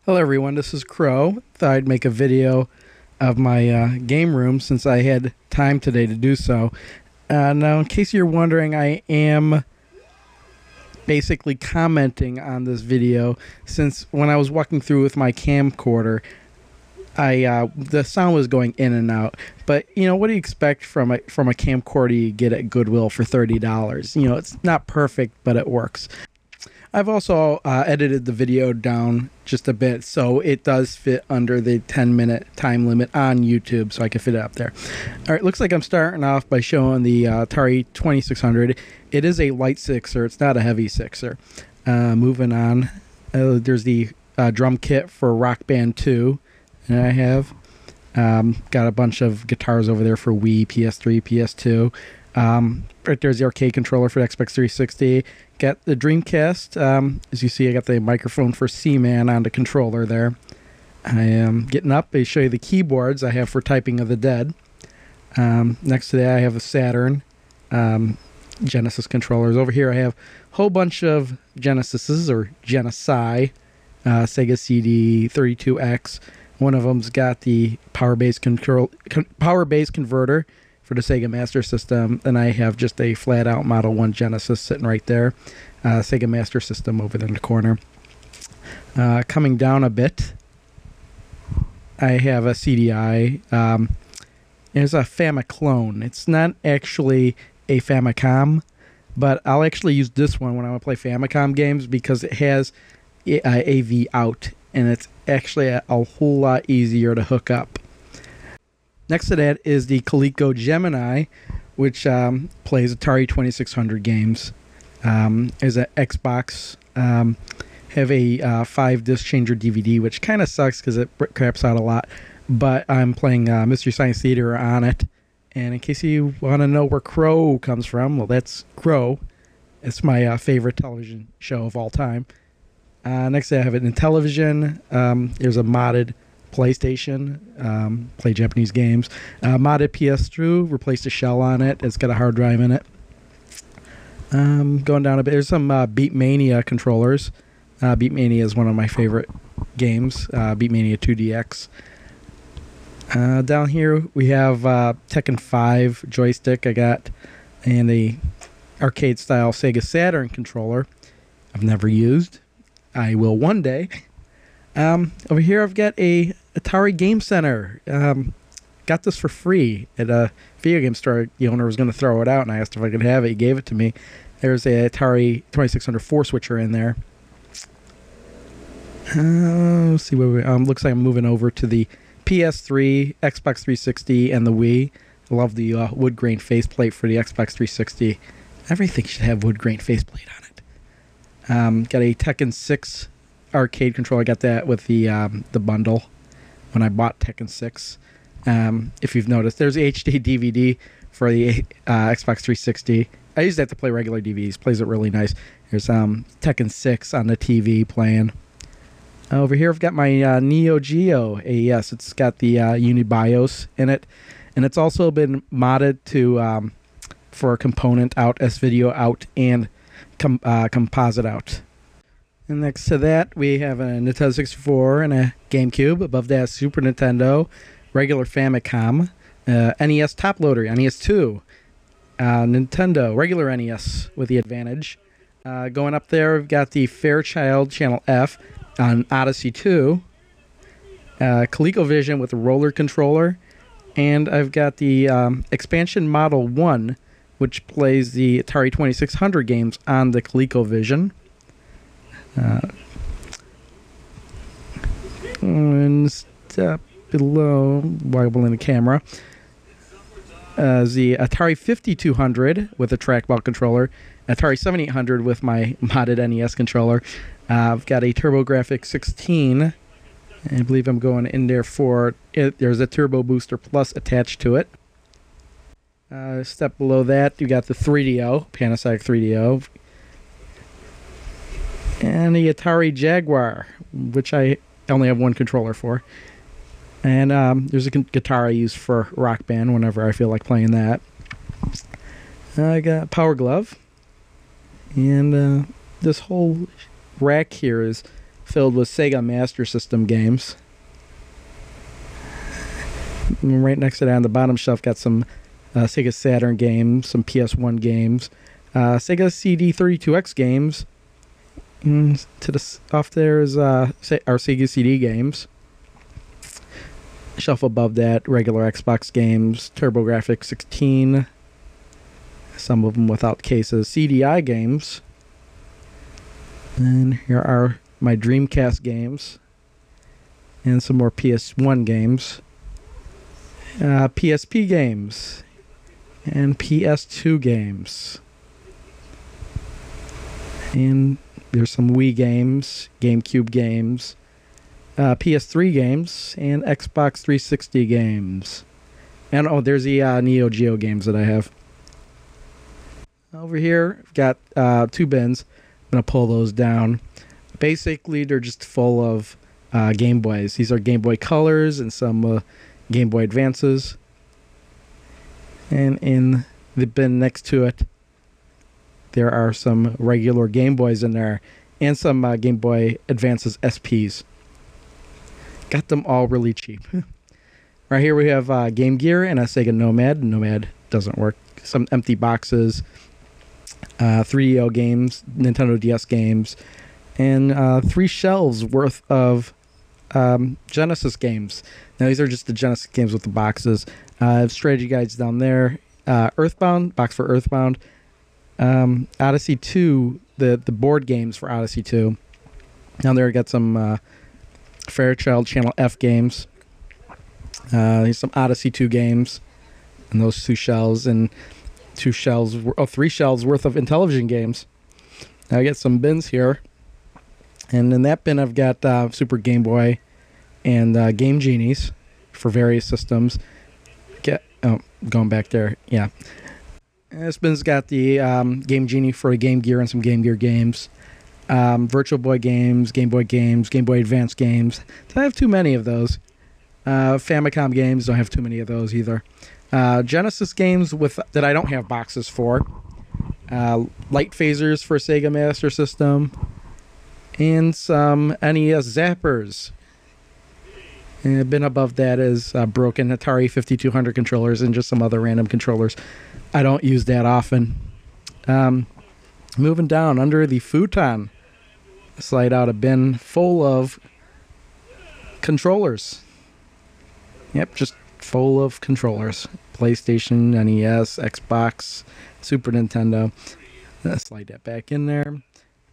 Hello everyone, this is Crow. Thought I'd make a video of my game room since I had time today to do so. Now, in case you're wondering, I am basically commenting on this video since when I was walking through with my camcorder, the sound was going in and out. But you know, what do you expect from a camcorder you get at Goodwill for $30? You know, it's not perfect, but it works. I've also edited the video down just a bit so it does fit under the 10-minute time limit on YouTube, so I can fit it up there. All right, looks like I'm starting off by showing the Atari 2600. It is a light sixer. It's not a heavy sixer. Moving on, there's the drum kit for Rock Band 2. And I have got a bunch of guitars over there for Wii, PS3, PS2. Right there's the arcade controller for the Xbox 360. Got the Dreamcast. As you see, I got the microphone for Seaman on the controller there. I am getting up. I show you the keyboards I have for Typing of the Dead. Next to that, I have a Saturn Genesis controllers. Over here, I have a whole bunch of Genesises or Genesi, Sega CD 32X. One of them's got the power base converter for the Sega Master System, and I have just a flat-out Model 1 Genesis sitting right there. Sega Master System over there in the corner. Coming down a bit, I have a CDI. There's a Famiclone. It's not actually a Famicom, but I'll actually use this one when I want to play Famicom games because it has AV out, and it's actually a whole lot easier to hook up. Next to that is the Coleco Gemini, which plays Atari 2600 games. There's an Xbox. Have a 5-disc changer DVD, which kind of sucks because it craps out a lot. But I'm playing Mystery Science Theater on it. And in case you want to know where Crow comes from, well, that's Crow. It's my favorite television show of all time. Next, I have it in television. There's a modded PlayStation, play Japanese games. Modded PS2, replaced a shell on it. It's got a hard drive in it. Going down a bit, there's some Beatmania controllers. Beatmania is one of my favorite games, Beatmania 2DX. Down here we have Tekken 5 joystick I got, and a arcade-style Sega Saturn controller I've never used. I will one day. Over here I've got a Atari Game Center. Got this for free at a video game store. The owner was going to throw it out, and I asked if I could have it. He gave it to me. There's a Atari 2600 4-switcher in there. Let's see where we. Looks like I'm moving over to the PS3, Xbox 360, and the Wii. I love the wood grain faceplate for the Xbox 360. Everything should have wood grain faceplate on it. Got a Tekken 6 arcade controller. I got that with the bundle when I bought Tekken 6. If you've noticed, there's a HD DVD for the Xbox 360. I use that to play regular DVDs. Plays it really nice. There's Tekken 6 on the TV playing. Over here I've got my Neo Geo AES. It's got the Unibios in it, and it's also been modded to for component out, S-Video out, and composite out. And next to that, we have a Nintendo 64 and a GameCube. Above that, Super Nintendo, regular Famicom, NES top loader, NES 2, Nintendo, regular NES with the Advantage. Going up there, we've got the Fairchild Channel F on Odyssey 2, ColecoVision with a roller controller, and I've got the Expansion Model 1, which plays the Atari 2600 games on the ColecoVision. And step below, wobbling the camera, the Atari 5200 with a trackball controller, Atari 7800 with my modded NES controller. I've got a TurboGrafx 16. I believe I'm going in there for it. There's a Turbo Booster Plus attached to it. Step below that, you got the 3DO, Panasonic 3DO. And the Atari Jaguar, which I only have one controller for. And there's a guitar I use for Rock Band whenever I feel like playing that. I got Power Glove. And this whole rack here is filled with Sega Master System games. And right next to that on the bottom shelf got some Sega Saturn games, some PS1 games, Sega CD32X games. And to the off there is our Sega CD games. Shelf above that, regular Xbox games, TurboGrafx 16, some of them without cases, CDI games. And here are my Dreamcast games, and some more PS1 games, PSP games, and PS2 games. And there's some Wii games, GameCube games, PS3 games, and Xbox 360 games. And oh, there's the Neo Geo games that I have. Over here, I've got 2 bins. I'm going to pull those down. Basically, they're just full of Game Boys. These are Game Boy Colors and some Game Boy Advances. And in the bin next to it, there are some regular Game Boys in there and some Game Boy Advances SPs. Got them all really cheap. Right here we have Game Gear and a Sega Nomad. Nomad doesn't work. Some empty boxes, 3DO games, Nintendo DS games, and 3 shelves worth of Genesis games. Now these are just the Genesis games with the boxes. Strategy guides down there. Earthbound, box for Earthbound. Odyssey 2, the board games for Odyssey 2. Down there I got some Fairchild Channel F games. Here's some Odyssey 2 games, and those 2 shelves, and 3 shelves worth of Intellivision games. Now I got some bins here, and in that bin I've got Super Game Boy and Game Genies for various systems. Going back there, yeah. And this bin's got the Game Genie for a Game Gear and some Game Gear games. Virtual Boy games, Game Boy Advance games. Don't have too many of those. Famicom games, don't have too many of those either. Genesis games that I don't have boxes for. Light phasers for Sega Master System. And some NES zappers. And a bin above that is broken Atari 5200 controllers and just some other random controllers. I don't use that often. Moving down under the futon, slide out a bin full of controllers. Yep, just full of controllers. PlayStation, NES, Xbox, Super Nintendo. Slide that back in there.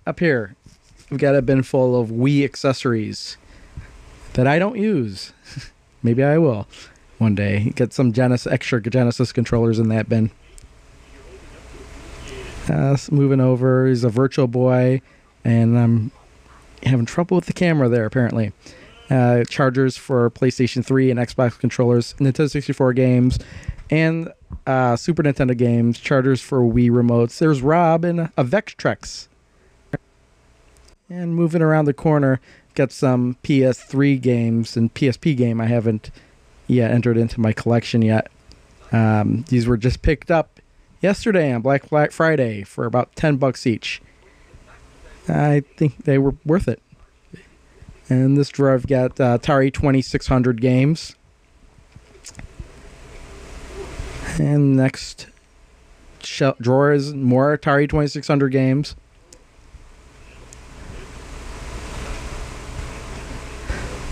Up here, we've got a bin full of Wii accessories that I don't use. Maybe I will one day. Get some extra Genesis controllers in that bin. Moving over is a Virtual Boy, and I'm having trouble with the camera there, apparently. Chargers for PlayStation 3 and Xbox controllers, Nintendo 64 games, and Super Nintendo games, chargers for Wii remotes. There's Rob and a Vectrex. And moving around the corner, got some PS3 games and PSP game I haven't yet entered into my collection yet. These were just picked up yesterday on Black Friday for about $10 each. I think they were worth it. And this drawer I've got Atari 2600 games. And next drawer is more Atari 2600 games.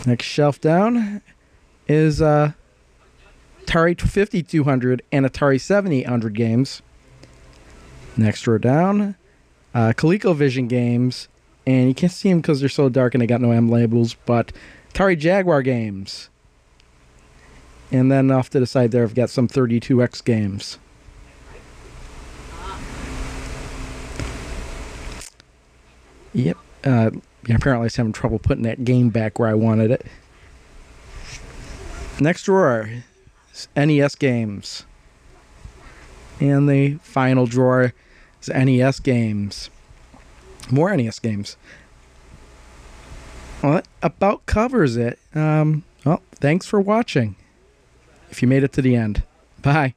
Next shelf down is Atari 5200 and Atari 7800 games. Next drawer down, ColecoVision games, and you can't see them because they're so dark and they got no M labels, but Atari Jaguar games. And then off to the side there, I've got some 32X games. Yep. Apparently I was having trouble putting that game back where I wanted it. Next drawer is NES games. And the final drawer is NES games. More NES games. Well, that about covers it. Well, thanks for watching. If you made it to the end. Bye.